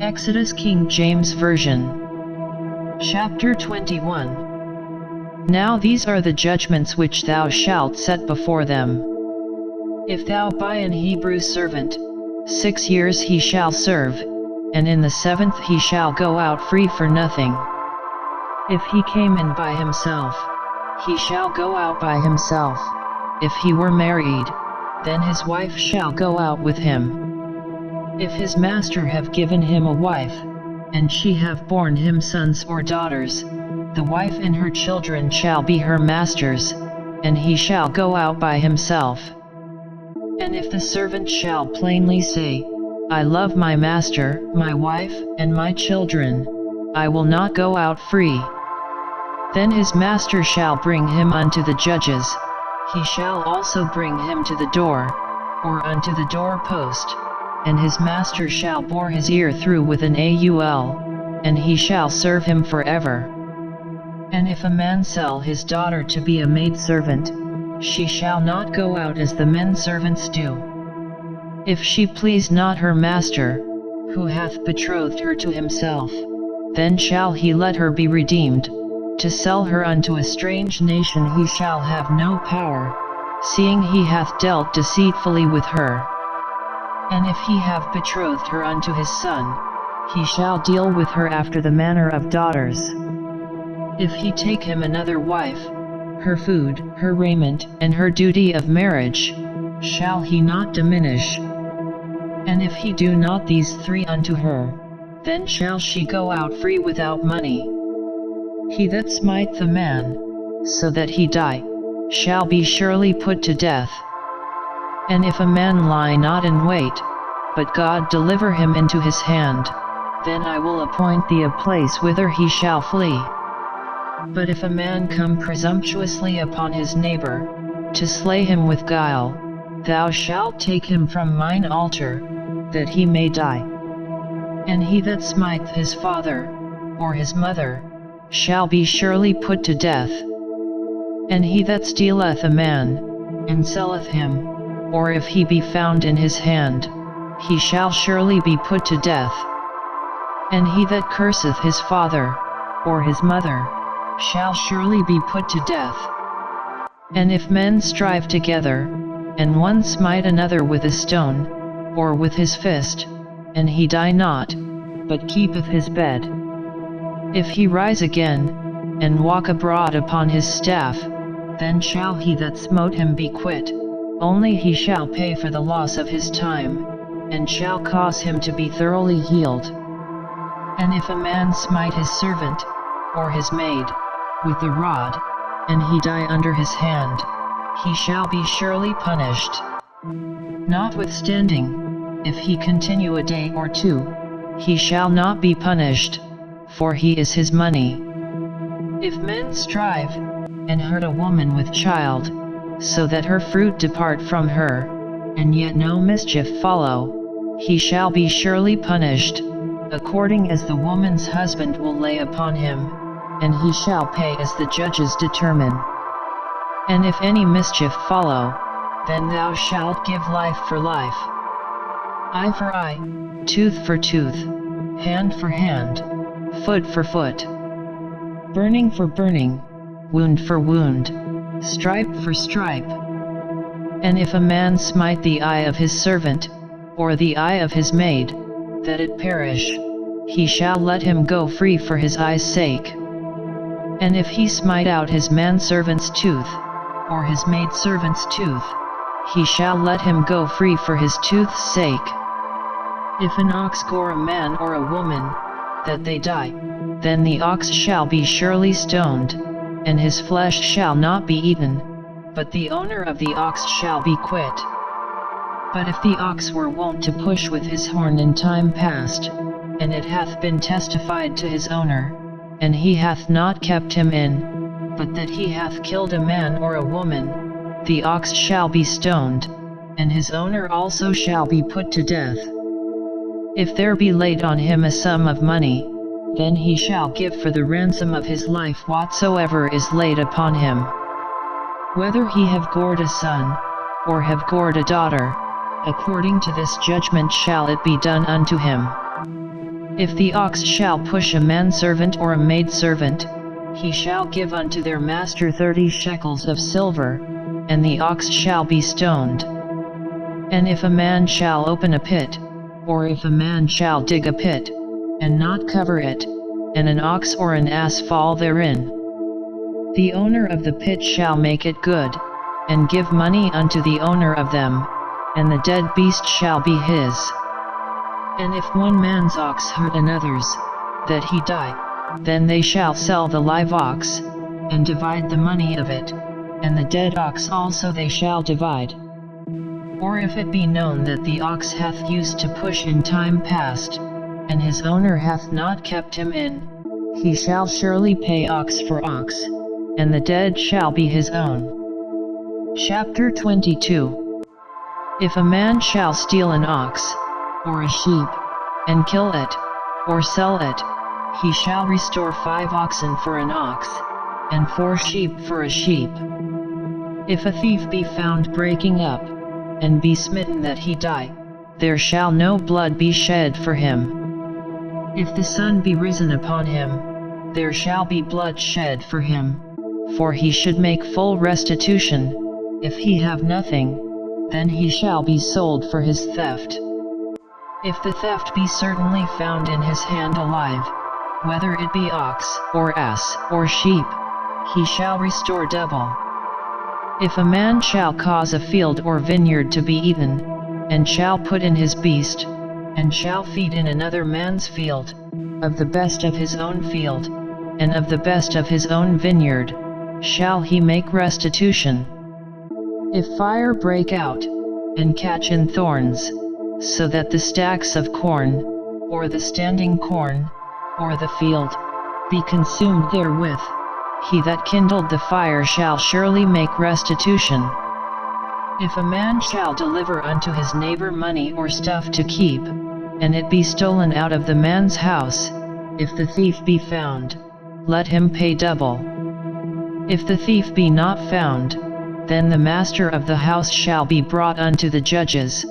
Exodus King James Version. Chapter 21. Now these are the judgments which thou shalt set before them. If thou buy an Hebrew servant, 6 years he shall serve, and in the 7th he shall go out free for nothing. If he came in by himself, he shall go out by himself. If he were married, then his wife shall go out with him. If his master have given him a wife, and she have borne him sons or daughters, the wife and her children shall be her master's, and he shall go out by himself. And if the servant shall plainly say, I love my master, my wife, and my children, I will not go out free. Then his master shall bring him unto the judges, he shall also bring him to the door, or unto the door post, and his master shall bore his ear through with an awl, and he shall serve him forever. And if a man sell his daughter to be a maidservant, she shall not go out as the men servants do. If she please not her master, who hath betrothed her to himself, then shall he let her be redeemed. To sell her unto a strange nation he shall have no power, seeing he hath dealt deceitfully with her. And if he have betrothed her unto his son, he shall deal with her after the manner of daughters. If he take him another wife, her food, her raiment, and her duty of marriage, shall he not diminish? And if he do not these 3 unto her, then shall she go out free without money. He that smiteth a man, so that he die, shall be surely put to death. And if a man lie not in wait, but God deliver him into his hand, then I will appoint thee a place whither he shall flee. But if a man come presumptuously upon his neighbor, to slay him with guile, thou shalt take him from mine altar, that he may die. And he that smiteth his father, or his mother, shall be surely put to death. And he that stealeth a man, and selleth him, or if he be found in his hand, he shall surely be put to death. And he that curseth his father, or his mother, shall surely be put to death. And if men strive together, and one smite another with a stone, or with his fist, and he die not, but keepeth his bed, if he rise again, and walk abroad upon his staff, then shall he that smote him be quit, only he shall pay for the loss of his time, and shall cause him to be thoroughly healed. And if a man smite his servant, or his maid, with a rod, and he die under his hand, he shall be surely punished. Notwithstanding, if he continue a day or 2, he shall not be punished, for he is his money. If men strive, and hurt a woman with child, so that her fruit depart from her, and yet no mischief follow, he shall be surely punished, according as the woman's husband will lay upon him, and he shall pay as the judges determine. And if any mischief follow, then thou shalt give life for life, eye for eye, tooth for tooth, hand for hand, foot for foot, burning for burning, wound for wound, stripe for stripe. And if a man smite the eye of his servant, or the eye of his maid, that it perish, he shall let him go free for his eye's sake. And if he smite out his manservant's tooth, or his maidservant's tooth, he shall let him go free for his tooth's sake. If an ox gore a man or a woman, that they die, then the ox shall be surely stoned, and his flesh shall not be eaten, but the owner of the ox shall be quit. But if the ox were wont to push with his horn in time past, and it hath been testified to his owner, and he hath not kept him in, but that he hath killed a man or a woman, the ox shall be stoned, and his owner also shall be put to death. If there be laid on him a sum of money, then he shall give for the ransom of his life whatsoever is laid upon him. Whether he have gored a son, or have gored a daughter, according to this judgment shall it be done unto him. If the ox shall push a manservant or a maidservant, he shall give unto their master 30 shekels of silver, and the ox shall be stoned. And if a man shall open a pit, or if a man shall dig a pit, and not cover it, and an ox or an ass fall therein, the owner of the pit shall make it good, and give money unto the owner of them, and the dead beast shall be his. And if one man's ox hurt another's, that he die, then they shall sell the live ox, and divide the money of it, and the dead ox also they shall divide. Or if it be known that the ox hath used to push in time past, and his owner hath not kept him in, he shall surely pay ox for ox, and the dead shall be his own. Chapter 22. If a man shall steal an ox, or a sheep, and kill it, or sell it, he shall restore 5 oxen for an ox, and 4 sheep for a sheep. If a thief be found breaking up, and be smitten that he die, there shall no blood be shed for him. If the sun be risen upon him, there shall be blood shed for him, for he should make full restitution. If he have nothing, then he shall be sold for his theft. If the theft be certainly found in his hand alive, whether it be ox, or ass, or sheep, he shall restore double. If a man shall cause a field or vineyard to be eaten, and shall put in his beast, and shall feed in another man's field, of the best of his own field, and of the best of his own vineyard, shall he make restitution. If fire break out, and catch in thorns, so that the stacks of corn, or the standing corn, or the field, be consumed therewith, he that kindled the fire shall surely make restitution. If a man shall deliver unto his neighbor money or stuff to keep, and it be stolen out of the man's house, if the thief be found, let him pay double. If the thief be not found, then the master of the house shall be brought unto the judges,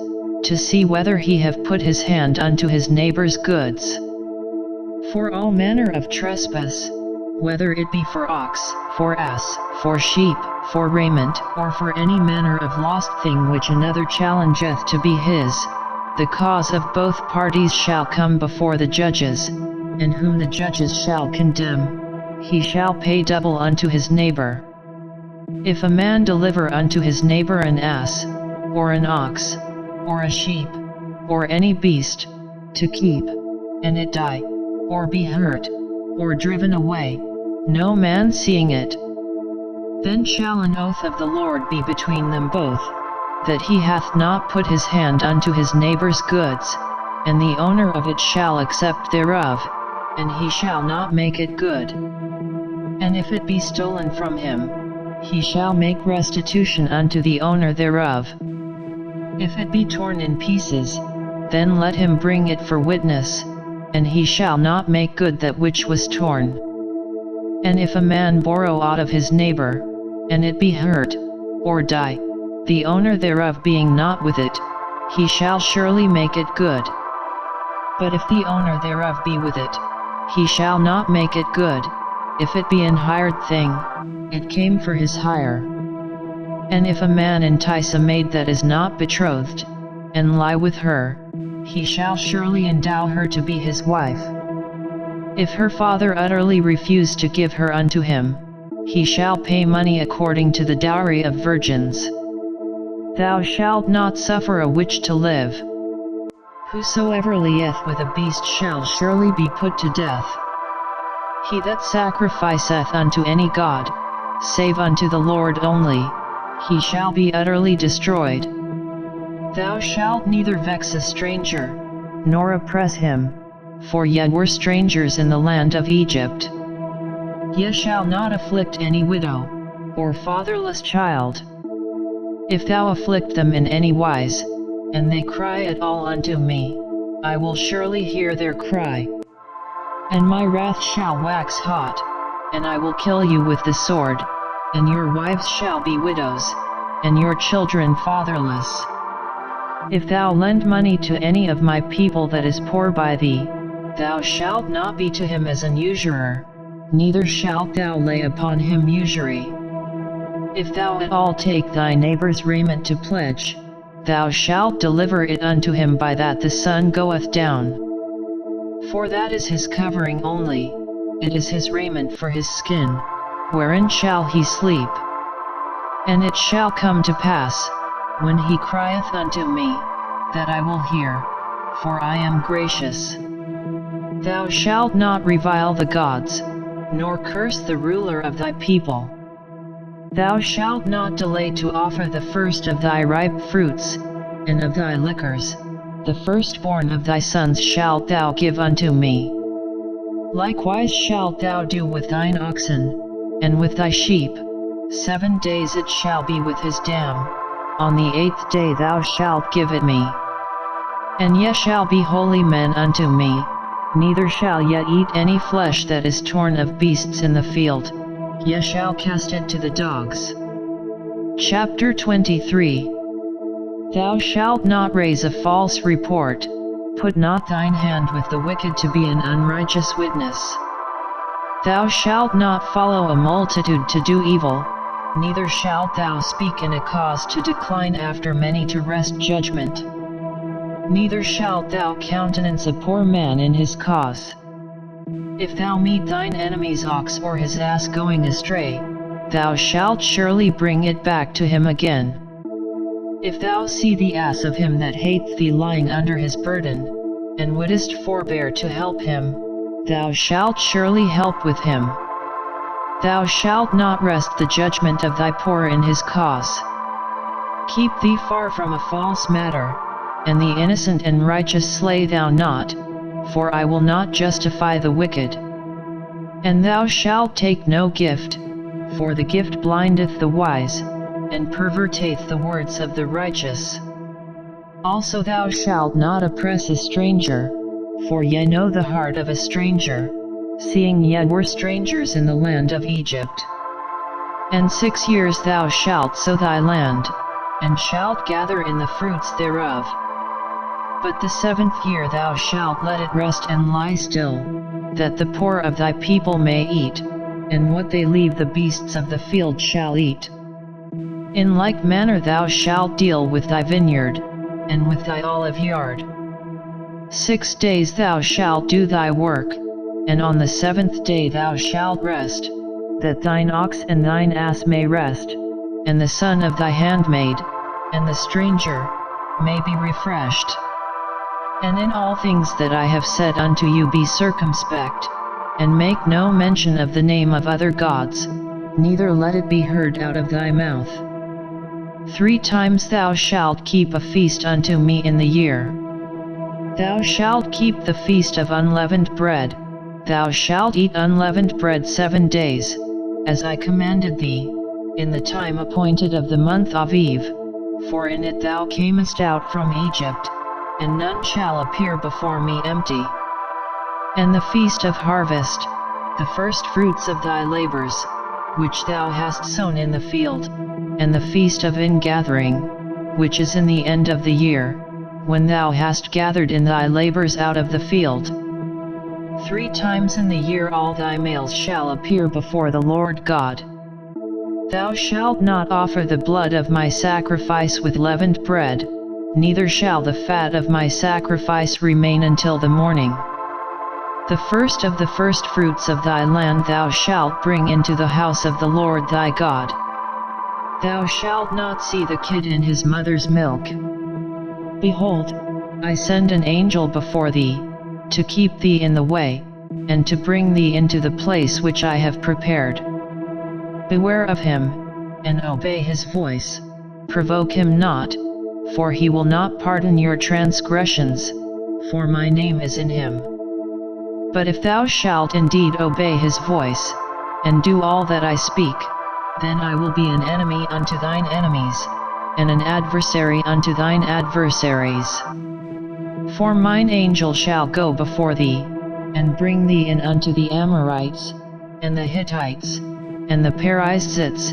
to see whether he have put his hand unto his neighbor's goods. For all manner of trespass, whether it be for ox, for ass, for sheep, for raiment, or for any manner of lost thing which another challengeth to be his, the cause of both parties shall come before the judges, and whom the judges shall condemn, he shall pay double unto his neighbor. If a man deliver unto his neighbor an ass, or an ox, or a sheep, or any beast, to keep, and it die, or be hurt, or driven away, no man seeing it, then shall an oath of the Lord be between them both, that he hath not put his hand unto his neighbor's goods, and the owner of it shall accept thereof, and he shall not make it good. And if it be stolen from him, he shall make restitution unto the owner thereof. If it be torn in pieces, then let him bring it for witness, and he shall not make good that which was torn. And if a man borrow aught of his neighbor, and it be hurt, or die, the owner thereof being not with it, he shall surely make it good. But if the owner thereof be with it, he shall not make it good, if it be an hired thing, it came for his hire. And if a man entice a maid that is not betrothed, and lie with her, he shall surely endow her to be his wife. If her father utterly refuse to give her unto him, he shall pay money according to the dowry of virgins. Thou shalt not suffer a witch to live. Whosoever lieth with a beast shall surely be put to death. He that sacrificeth unto any god, save unto the Lord only, he shall be utterly destroyed. Thou shalt neither vex a stranger, nor oppress him, for ye were strangers in the land of Egypt. Ye shall not afflict any widow, or fatherless child. If thou afflict them in any wise, and they cry at all unto me, I will surely hear their cry. And my wrath shall wax hot, and I will kill you with the sword, and your wives shall be widows, and your children fatherless. If thou lend money to any of my people that is poor by thee, thou shalt not be to him as an usurer, neither shalt thou lay upon him usury. If thou at all take thy neighbor's raiment to pledge, thou shalt deliver it unto him by that the sun goeth down. For that is his covering only, it is his raiment for his skin, wherein shall he sleep. And it shall come to pass, when he crieth unto me, that I will hear, for I am gracious. Thou shalt not revile the gods, nor curse the ruler of thy people. Thou shalt not delay to offer the first of thy ripe fruits, and of thy liquors, the firstborn of thy sons shalt thou give unto me. Likewise shalt thou do with thine oxen, and with thy sheep. 7 days it shall be with his dam, on the 8th day thou shalt give it me. And ye shall be holy men unto me, neither shall ye eat any flesh that is torn of beasts in the field, ye shall cast it to the dogs. Chapter 23. Thou shalt not raise a false report, put not thine hand with the wicked to be an unrighteous witness. Thou shalt not follow a multitude to do evil, neither shalt thou speak in a cause to decline after many to wrest judgment. Neither shalt thou countenance a poor man in his cause. If thou meet thine enemy's ox or his ass going astray, thou shalt surely bring it back to him again. If thou see the ass of him that hateth thee lying under his burden, and wouldest forbear to help him, thou shalt surely help with him. Thou shalt not wrest the judgment of thy poor in his cause. Keep thee far from a false matter, and the innocent and righteous slay thou not, for I will not justify the wicked. And thou shalt take no gift, for the gift blindeth the wise, and perverteth the words of the righteous. Also thou shalt not oppress a stranger, for ye know the heart of a stranger, seeing ye were strangers in the land of Egypt. And 6 years thou shalt sow thy land, and shalt gather in the fruits thereof. But the 7th year thou shalt let it rest and lie still, that the poor of thy people may eat, and what they leave the beasts of the field shall eat. In like manner thou shalt deal with thy vineyard, and with thy olive yard. 6 days thou shalt do thy work, and on the 7th day thou shalt rest, that thine ox and thine ass may rest, and the son of thy handmaid, and the stranger, may be refreshed. And in all things that I have said unto you be circumspect, and make no mention of the name of other gods, neither let it be heard out of thy mouth. 3 times thou shalt keep a feast unto me in the year. Thou shalt keep the feast of unleavened bread, thou shalt eat unleavened bread 7 days, as I commanded thee, in the time appointed of the month Aviv, for in it thou camest out from Egypt, and none shall appear before me empty. And the feast of harvest, the first fruits of thy labors, which thou hast sown in the field, and the feast of ingathering, which is in the end of the year, when thou hast gathered in thy labors out of the field. 3 times in the year all thy males shall appear before the Lord God. Thou shalt not offer the blood of my sacrifice with leavened bread, neither shall the fat of my sacrifice remain until the morning. The first of the first fruits of thy land thou shalt bring into the house of the Lord thy God. Thou shalt not see the kid in his mother's milk. Behold, I send an angel before thee, to keep thee in the way, and to bring thee into the place which I have prepared. Beware of him, and obey his voice, provoke him not, for he will not pardon your transgressions, for my name is in him. But if thou shalt indeed obey his voice, and do all that I speak, then I will be an enemy unto thine enemies, and an adversary unto thine adversaries. For mine angel shall go before thee, and bring thee in unto the Amorites, and the Hittites, and the Perizzites,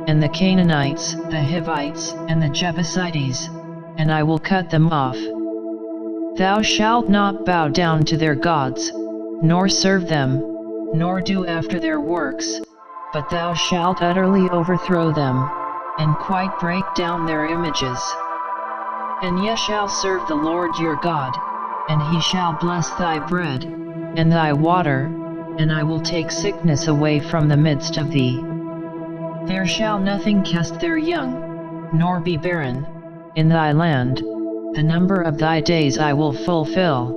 and the Canaanites, the Hivites, and the Jebusites, and I will cut them off. Thou shalt not bow down to their gods, nor serve them, nor do after their works, but thou shalt utterly overthrow them, and quite break down their images. And ye shall serve the Lord your God, and he shall bless thy bread, and thy water, and I will take sickness away from the midst of thee. There shall nothing cast their young, nor be barren, in thy land. The number of thy days I will fulfill.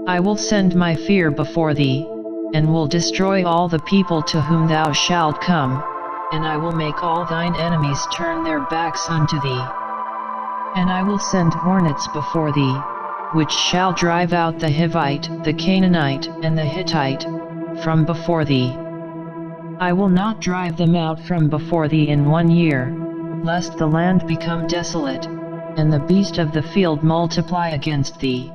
I will send my fear before thee, and will destroy all the people to whom thou shalt come, and I will make all thine enemies turn their backs unto thee. And I will send hornets before thee, which shall drive out the Hivite, the Canaanite, and the Hittite, from before thee. I will not drive them out from before thee in 1 year, lest the land become desolate, and the beast of the field multiply against thee.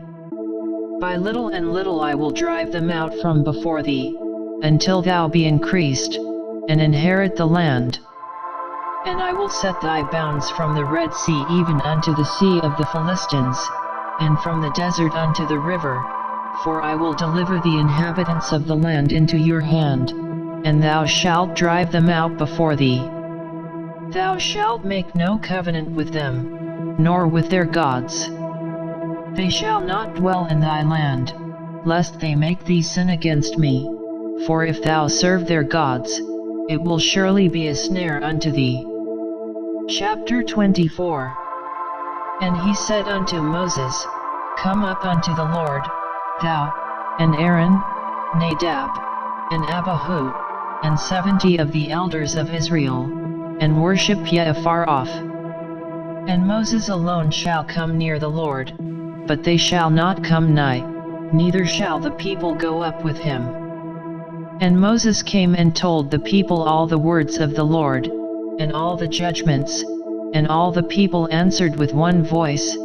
By little and little I will drive them out from before thee, until thou be increased, and inherit the land. And I will set thy bounds from the Red Sea even unto the sea of the Philistines, and from the desert unto the river, for I will deliver the inhabitants of the land into your hand, and thou shalt drive them out before thee. Thou shalt make no covenant with them, nor with their gods. They shall not dwell in thy land, lest they make thee sin against me, for if thou serve their gods, it will surely be a snare unto thee. Chapter 24. And he said unto Moses, Come up unto the Lord, thou, and Aaron, Nadab, and Abihu, and 70 of the elders of Israel, and worship ye afar off. And Moses alone shall come near the Lord, but they shall not come nigh, neither shall the people go up with him. And Moses came and told the people all the words of the Lord, and all the judgments, and all the people answered with one voice,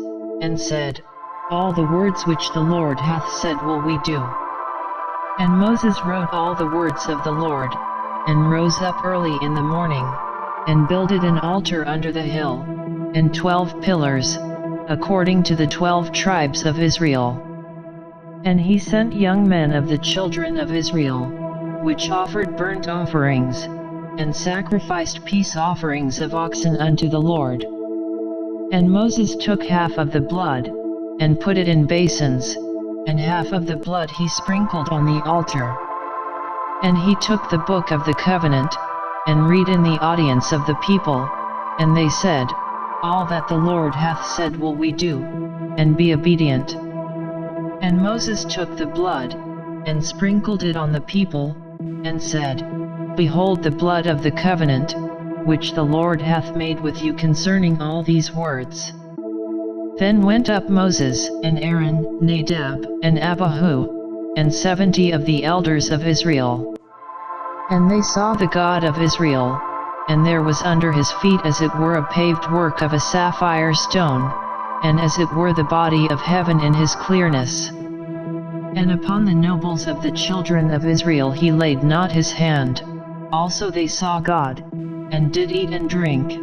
and said, All the words which the Lord hath said will we do. And Moses wrote all the words of the Lord, and rose up early in the morning, and builded an altar under the hill, and 12 pillars, according to the 12 tribes of Israel. And he sent young men of the children of Israel, which offered burnt offerings, and sacrificed peace offerings of oxen unto the Lord. And Moses took half of the blood, and put it in basins, and half of the blood he sprinkled on the altar. And he took the book of the covenant, and read in the audience of the people, and they said, All that the Lord hath said will we do, and be obedient. And Moses took the blood, and sprinkled it on the people, and said, Behold the blood of the covenant, which the Lord hath made with you concerning all these words. Then went up Moses, and Aaron, Nadab, and Abihu, and 70 of the elders of Israel. And they saw the God of Israel, and there was under his feet as it were a paved work of a sapphire stone, and as it were the body of heaven in his clearness. And upon the nobles of the children of Israel he laid not his hand. Also they saw God, and did eat and drink.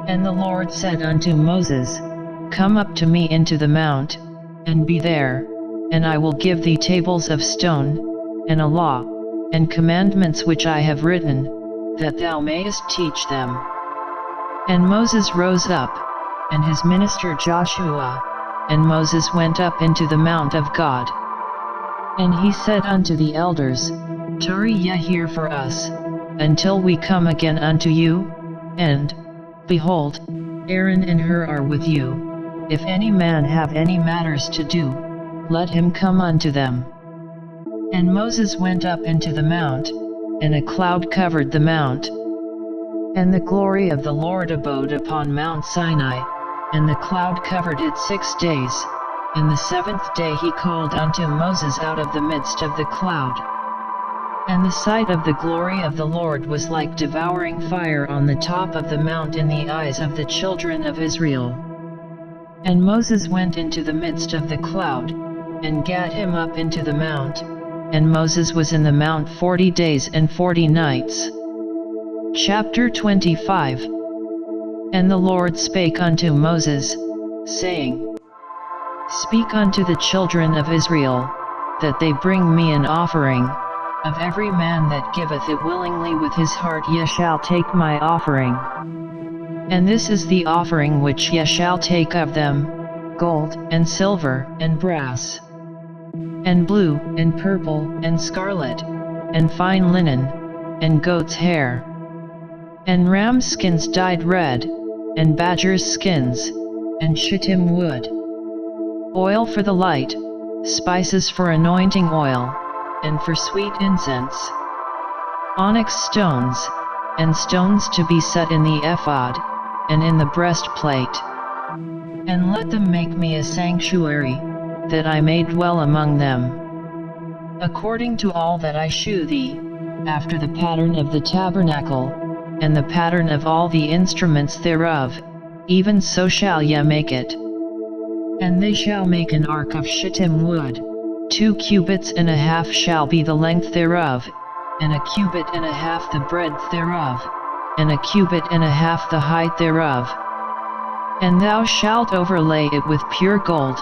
And the Lord said unto Moses, Come up to me into the mount, and be there, and I will give thee tables of stone, and a law, and commandments which I have written, that thou mayest teach them. And Moses rose up, and his minister Joshua, and Moses went up into the mount of God. And he said unto the elders, Tarry ye here for us, until we come again unto you, and, behold, Aaron and Hur are with you. If any man have any matters to do, let him come unto them. And Moses went up into the mount, and a cloud covered the mount. And the glory of the Lord abode upon Mount Sinai, and the cloud covered it 6 days, and the 7th day he called unto Moses out of the midst of the cloud. And the sight of the glory of the Lord was like devouring fire on the top of the mount in the eyes of the children of Israel. And Moses went into the midst of the cloud, and gat him up into the mount, and Moses was in the mount 40 days and 40 nights. Chapter 25. And the Lord spake unto Moses, saying, Speak unto the children of Israel, that they bring me an offering. Of every man that giveth it willingly with his heart ye shall take my offering. And this is the offering which ye shall take of them, gold, and silver, and brass, and blue, and purple, and scarlet, and fine linen, and goat's hair, and ram's skins dyed red, and badger's skins, and shittim wood, oil for the light, spices for anointing oil, and for sweet incense, onyx stones, and stones to be set in the ephod, and in the breastplate. And let them make me a sanctuary, that I may dwell among them. According to all that I shew thee, after the pattern of the tabernacle, and the pattern of all the instruments thereof, even so shall ye make it. And they shall make an ark of shittim wood. 2 cubits and a half shall be the length thereof, and a cubit and a half the breadth thereof, and a cubit and a half the height thereof. And thou shalt overlay it with pure gold,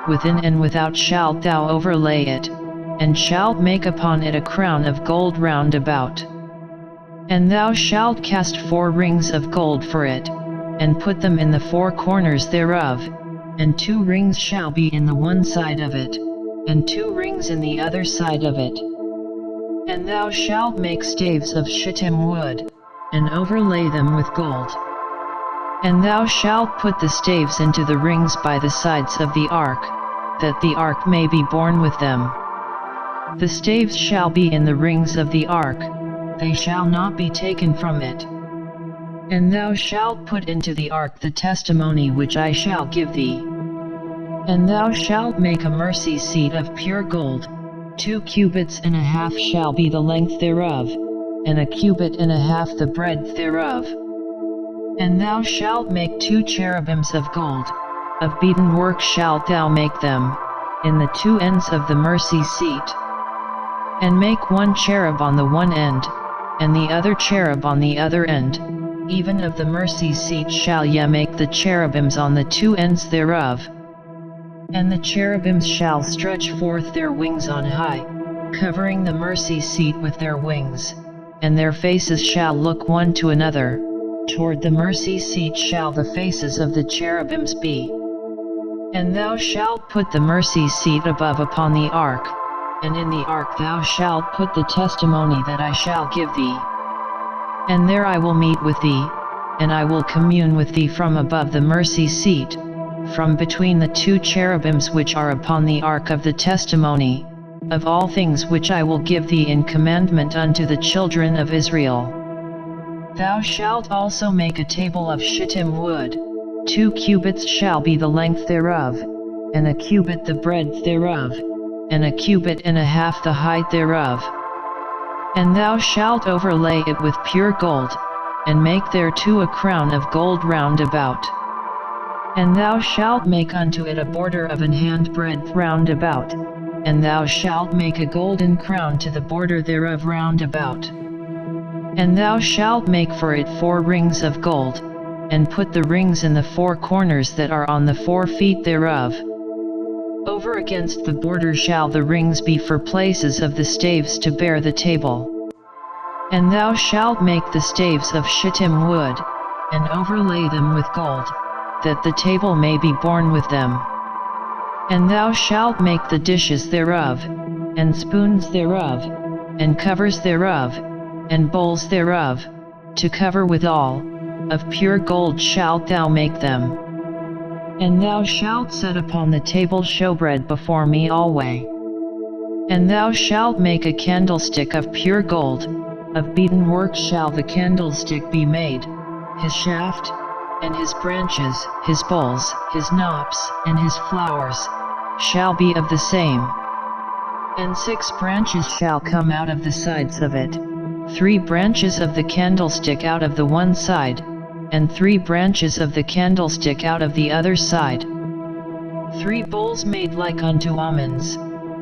within and without shalt thou overlay it, and shalt make upon it a crown of gold round about. And thou shalt cast 4 rings of gold for it, and put them in the 4 corners thereof, and 2 rings shall be in the one side of it, and 2 rings in the other side of it. And thou shalt make staves of shittim wood, and overlay them with gold. And thou shalt put the staves into the rings by the sides of the ark, that the ark may be borne with them. The staves shall be in the rings of the ark, they shall not be taken from it. And thou shalt put into the ark the testimony which I shall give thee. And thou shalt make a mercy seat of pure gold, 2 cubits and a half shall be the length thereof, and a cubit and a half the breadth thereof. And thou shalt make 2 cherubims of gold, of beaten work shalt thou make them, in the 2 ends of the mercy seat. And make 1 cherub on the one end, and the other cherub on the other end, even of the mercy seat shall ye make the cherubims on the 2 ends thereof. And the cherubims shall stretch forth their wings on high, covering the mercy seat with their wings, and their faces shall look one to another, toward the mercy seat shall the faces of the cherubims be. And thou shalt put the mercy seat above upon the ark, and in the ark thou shalt put the testimony that I shall give thee. And there I will meet with thee, and I will commune with thee from above the mercy seat, from between the 2 cherubims which are upon the ark of the testimony, of all things which I will give thee in commandment unto the children of Israel. Thou shalt also make a table of shittim wood, 2 cubits shall be the length thereof, and a cubit the breadth thereof, and a cubit and a half the height thereof. And thou shalt overlay it with pure gold, and make thereto a crown of gold round about. And thou shalt make unto it a border of an handbreadth round about, and thou shalt make a golden crown to the border thereof round about. And thou shalt make for it 4 rings of gold, and put the rings in the 4 corners that are on the 4 feet thereof. Over against the border shall the rings be for places of the staves to bear the table. And thou shalt make the staves of shittim wood, and overlay them with gold, that the table may be borne with them. And thou shalt make the dishes thereof, and spoons thereof, and covers thereof, and bowls thereof, to cover withal, of pure gold shalt thou make them. And thou shalt set upon the table showbread before me alway. And thou shalt make a candlestick of pure gold, of beaten work shall the candlestick be made, his shaft, and his branches, his bowls, his knops, and his flowers, shall be of the same. And 6 branches shall come out of the sides of it, 3 branches of the candlestick out of the one side, and 3 branches of the candlestick out of the other side. 3 bowls made like unto almonds,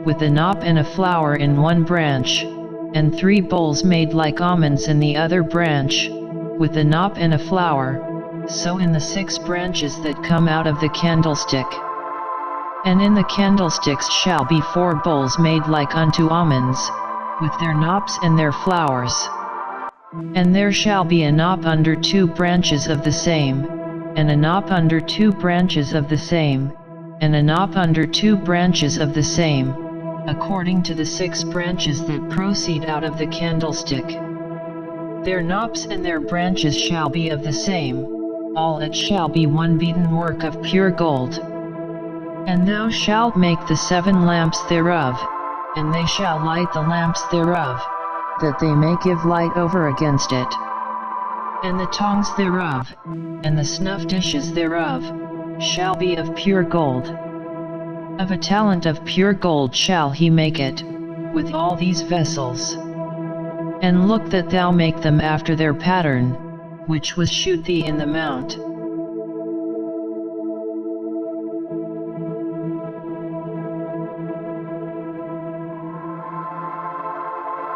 with a knop and a flower in one branch, and 3 bowls made like almonds in the other branch, with a knop and a flower, so in the 6 branches that come out of the candlestick. And in the candlesticks shall be 4 bowls made like unto almonds, with their knops and their flowers. And there shall be a knop under 2 branches of the same, and a knop under 2 branches of the same, and a knop under 2 branches of the same, according to the 6 branches that proceed out of the candlestick. Their knops and their branches shall be of the same, all it shall be one beaten work of pure gold. And thou shalt make the 7 lamps thereof, and they shall light the lamps thereof, that they may give light over against it. And the tongs thereof, and the snuff dishes thereof, shall be of pure gold. Of a talent of pure gold shall he make it, with all these vessels. And look that thou make them after their pattern, which was shewed thee in the mount.